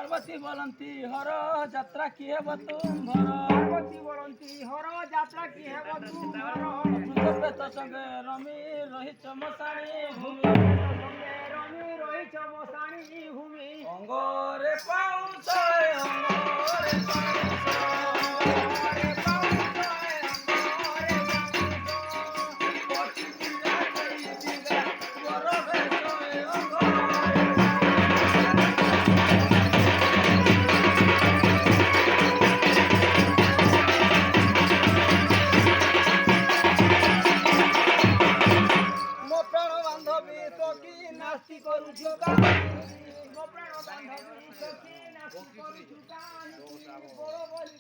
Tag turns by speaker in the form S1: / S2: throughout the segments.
S1: पार्वती बोलती हर यात्रा की है तुम्हार
S2: पार्वती बोलती हर यात्रा की है तुम्हार
S1: प्रेत संगे रमी रही चमसाणी भूमि
S2: रमी रही चमसाणी भूमि
S1: अंगरे पाउछ अंगरे
S2: नास्ती करूछु कानी मो प्राण बांधवी सखी नास्ती करूछु कानी बोलो बोली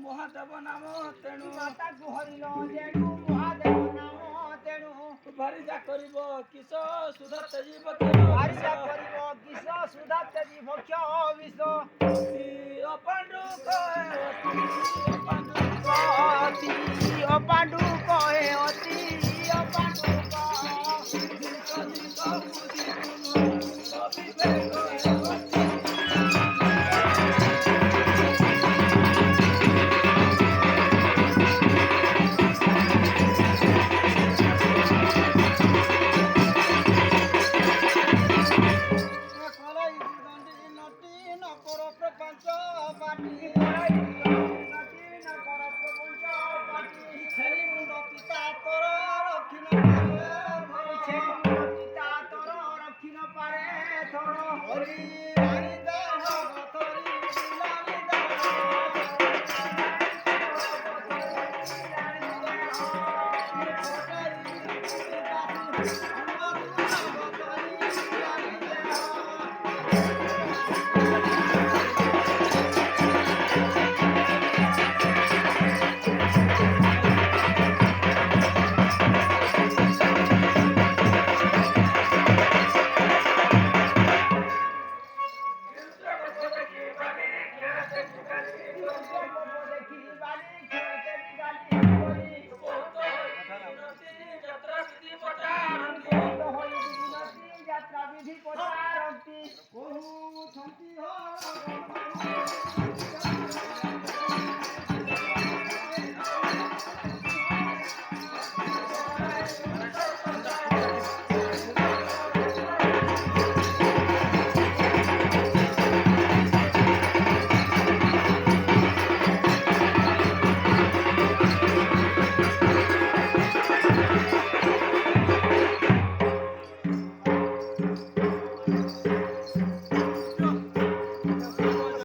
S1: महादेव नाम तेणु
S2: माता गुहरिल जेणु महादेव नाम तेणु
S1: भारिजा करिब किस सुधा तेजी
S2: भारिजा करिब किस सुधा तेजी भक्ष विष
S1: अपांडु कहे
S2: अपांडु कहे अति अपांडु